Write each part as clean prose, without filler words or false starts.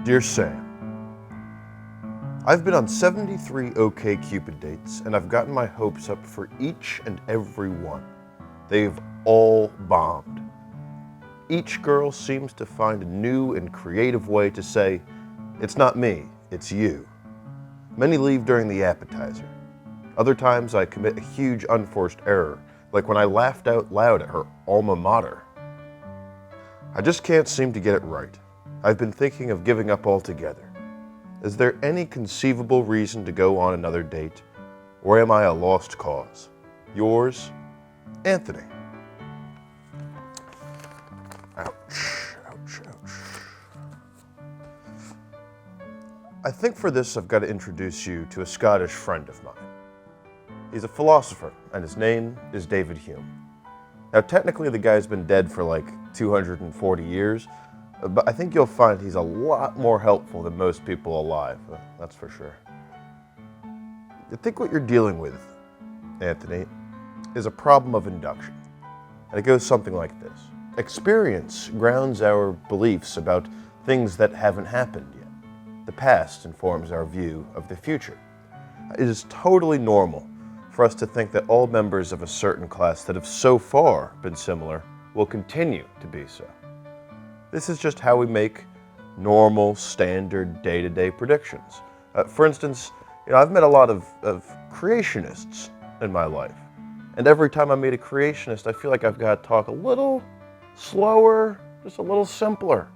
Dear Sam, I've been on 73 OK Cupid dates, and I've gotten my hopes up for each and every one. They've all bombed. Each girl seems to find a new and creative way to say, "It's not me, it's you." Many leave during the appetizer. Other times I commit a huge unforced error, like when I laughed out loud at her alma mater. I just can't seem to get it right. I've been thinking of giving up altogether. Is there any conceivable reason to go on another date? Or am I a lost cause? Yours, Anthony. Ouch, ouch, ouch. I think for this I've got to introduce you to a Scottish friend of mine. He's a philosopher, and his name is David Hume. Now technically the guy's been dead for like 240 years, but I think you'll find he's a lot more helpful than most people alive, that's for sure. I think what you're dealing with, Anthony, is a problem of induction. And it goes something like this. Experience grounds our beliefs about things that haven't happened yet. The past informs our view of the future. It is totally normal for us to think that all members of a certain class that have so far been similar will continue to be so. This is just how we make normal, standard, day-to-day predictions. For instance, I've met a lot of creationists in my life. And every time I meet a creationist, I feel like I've got to talk a little slower, just a little simpler,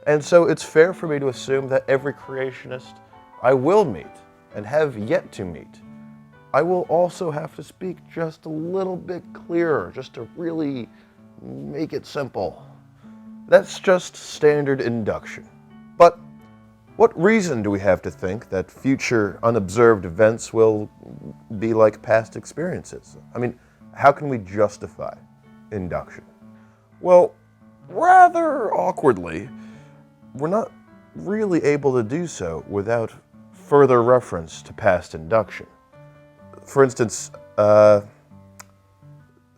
And so it's fair for me to assume that every creationist I will meet and have yet to meet, I will also have to speak just a little bit clearer, just to really make it simple. That's just standard induction. But what reason do we have to think that future unobserved events will be like past experiences? I mean, how can we justify induction? Well, rather awkwardly, we're not really able to do so without further reference to past induction. For instance,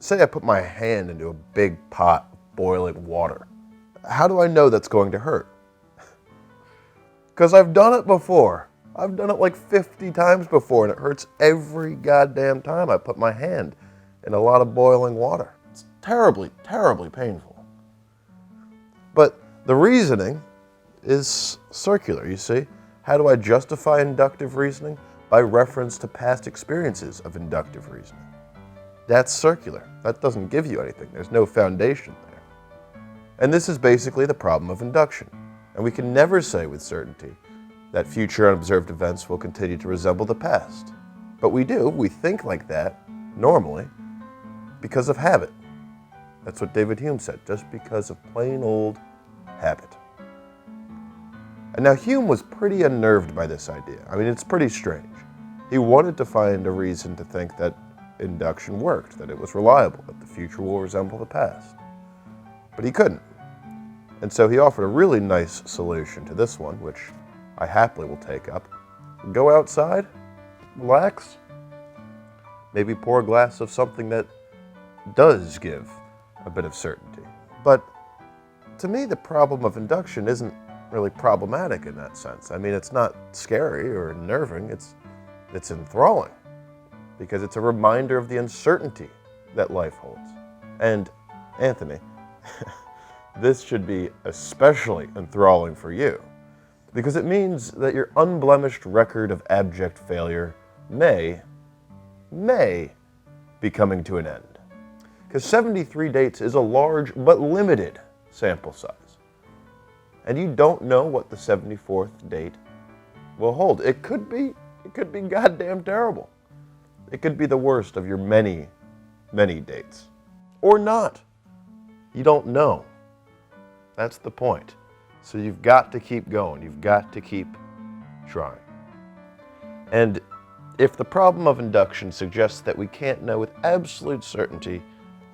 say I put my hand into a big pot of boiling water. How do I know that's going to hurt? Because I've done it before. I've done it like 50 times before, and it hurts every goddamn time I put my hand in a lot of boiling water. It's terribly, terribly painful. But the reasoning is circular, you see. How do I justify inductive reasoning? By reference to past experiences of inductive reasoning. That's circular. That doesn't give you anything. There's no foundation there. And this is basically the problem of induction. And we can never say with certainty that future unobserved events will continue to resemble the past. But we do. We think like that, normally, because of habit. That's what David Hume said, just because of plain old habit. And now Hume was pretty unnerved by this idea. I mean, it's pretty strange. He wanted to find a reason to think that induction worked, that it was reliable, that the future will resemble the past. But he couldn't. And so he offered a really nice solution to this one, which I happily will take up. Go outside, relax, maybe pour a glass of something that does give a bit of certainty. But to me, the problem of induction isn't really problematic in that sense. I mean, it's not scary or unnerving, it's enthralling, because it's a reminder of the uncertainty that life holds. And Anthony, this should be especially enthralling for you, because it means that your unblemished record of abject failure may be coming to an end. Because 73 dates is a large but limited sample size. And you don't know what the 74th date will hold. It could be goddamn terrible. It could be the worst of your many, many dates. Or not. You don't know. That's the point. So you've got to keep going. You've got to keep trying. And if the problem of induction suggests that we can't know with absolute certainty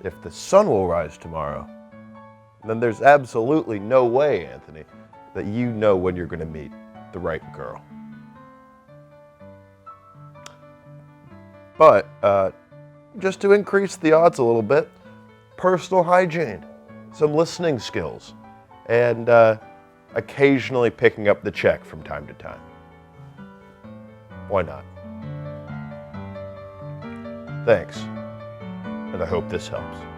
if the sun will rise tomorrow, then there's absolutely no way, Anthony, that you know when you're going to meet the right girl. But just to increase the odds a little bit, personal hygiene, some listening skills, and occasionally picking up the check from time to time. Why not? Thanks, and I hope this helps.